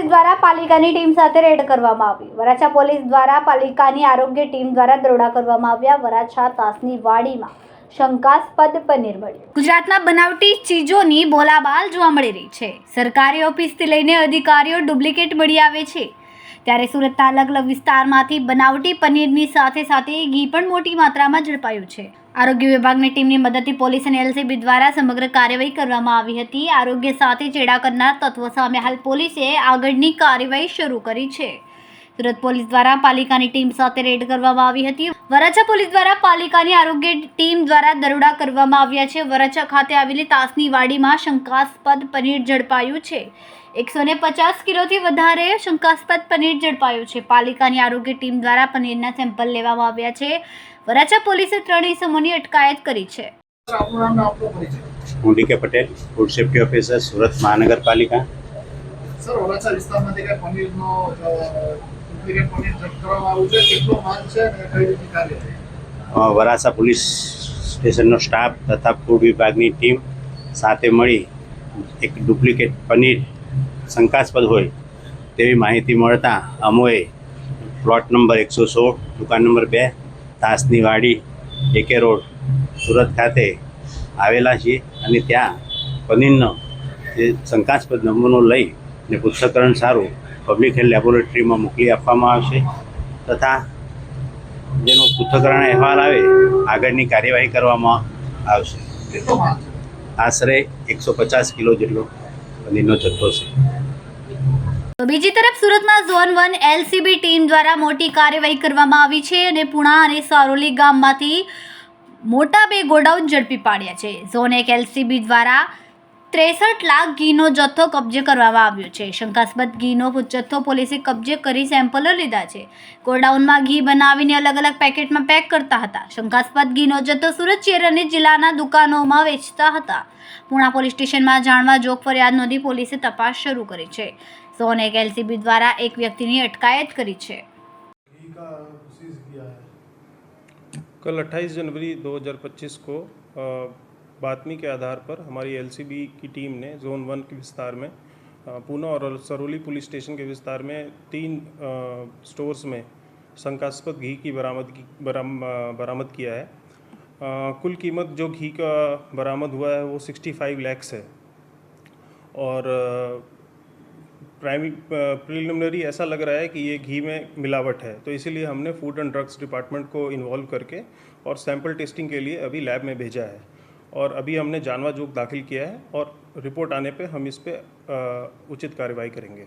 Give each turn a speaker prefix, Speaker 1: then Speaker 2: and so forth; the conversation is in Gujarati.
Speaker 1: પોલીસ દ્વારા પાલિકાની ટીમ સાથે રેડ કરવામાં આવી। વરાછા પોલીસ દ્વારા પાલિકાની આરોગ્ય ટીમ દ્વારા દરોડા કરવામાં આવ્યા। વરાછા તાસની વાડીમાં શંકાસ્પદ પનીર મળ્યું। ગુજરાતમાં બનાવટી ચીજોની બોલાબાલ જોવા મળી રહી છે। સરકારી ઓફિસથી લઈને અધિકારીઓ ડુપ્લિકેટ મળી આવે છે, ત્યારે સુરતના અલગ અલગ વિસ્તારમાંથી બનાવટી પનીરની સાથે સાથે ઘી પણ મોટી માત્રામાં ઝડપાયું છે। આરોગ્ય વિભાગની ટીમની મદદથી પોલીસ અને એલસીબી દ્વારા સમગ્ર કાર્યવાહી કરવામાં આવી હતી। આરોગ્ય સાથે ચેડા કરનાર તત્વો સામે હાલ પોલીસે આગળની કાર્યવાહી શરૂ કરી છે। સુરત પોલીસ દ્વારા પાલિકાની ટીમ સાથે રેડ કરવામાં આવી હતી। વરાછા પોલીસ દ્વારા પાલિકાની આરોગ્ય ટીમ દ્વારા દરોડા કરવામાં આવ્યા છે। વરાછા ખાતે આવેલી તાસની વાડીમાં શંકાસ્પદ પનીર ઝડપાયું છે। 150 કિલોથી વધારે શંકાસ્પદ પનીર ઝડપાયું છે। પાલિકાની આરોગ્ય ટીમ દ્વારા પનીરના સેમ્પલ લેવામાં આવ્યા છે। વરાછા પોલીસે 3 ઇસમોની અટકાયત કરી છે।
Speaker 2: હું DK Patel, food safety officer, Surat મહાનગરપાલિકા।
Speaker 3: સર, વરાછા વિસ્તારમાંથી કઈ પનીરનો ડુપ્લિકેટ પનીર જપ્ત કરવામાં આવ્યું છે, કેટલો માલ છે અને કઈ રીતે કાર્ય?
Speaker 2: વરાછા પોલીસ સ્ટેશનનો સ્ટાફ તથા ફૂડ વિભાગની ટીમ સાથે મળી એક ડુપ્લિકેટ પનીર શંકાસ્પદ હોય તેવી માહિતી મળતા અમોએ પ્લોટ નંબર 116, દુકાન નંબર 2, તાસની વાડી, AK રોડ, સુરત ખાતે આવેલા છીએ અને ત્યાં પનીરનો જે શંકાસ્પદ નમૂનો લઈ ને પૃથ્થકરણ સારું પબ્લિક હેલ્થ લેબોરેટરીમાં મોકલી આપવામાં આવશે તથા જેનું પૃથ્થકરણ અહેવાલ આવે આગળની કાર્યવાહી કરવામાં આવશે।
Speaker 3: કેટલો માલ છે?
Speaker 2: આશરે 150 કિલો જેટલો પનીરનો જથ્થો છે।
Speaker 1: તો બીજી તરફ સુરતમાં ઝોન 1 એલસીબી ટીમ દ્વારા મોટી કાર્યવાહી કરવામાં આવી છે અને પુણા અને સારોલી ગામમાંથી મોટા 2 ગોડાઉન ઝડપી પાડ્યા છે। ઝોન 1 એલસીબી દ્વારા 63 લાખ ઘીનો જથ્થો કબજે કરવામાં આવ્યો છે। શંકાસ્પદ ઘીનો જથ્થો પોલીસે કબજે કરી સેમ્પલો લીધા છે। ગોડાઉનમાં ઘી બનાવીને અલગ અલગ પેકેટમાં પેક કરતા હતા। શંકાસ્પદ ઘીનો જથ્થો સુરત શહેર અને જિલ્લાના દુકાનોમાં વેચતા હતા। પુણા પોલીસ સ્ટેશનમાં જાણવા જોગ ફરિયાદ નોંધી પોલીસે તપાસ શરૂ કરી છે। ઝોન 1 एलसीबी द्वारा एक व्यक्ति की अटकायत करी है।
Speaker 4: कल 28 जनवरी 2025 को बातमी के आधार पर हमारी एलसीबी की टीम ने जोन 1 के विस्तार में पूना और सरोली पुलिस स्टेशन के विस्तार में 3 स्टोर्स में शंकास्पद घी की बरामद किया है। कुल कीमत जो घी का बरामद हुआ है वो 65 लाख है और प्रिलिमिनरी ऐसा लग रहा है कि ये घी में मिलावट है, तो इसीलिए हमने फूड एंड ड्रग्स डिपार्टमेंट को इन्वॉल्व करके और सैंपल टेस्टिंग के लिए अभी लैब में भेजा है और अभी हमने जानवा जोग दाखिल किया है और रिपोर्ट आने पे हम इस पे उचित कार्रवाई करेंगे।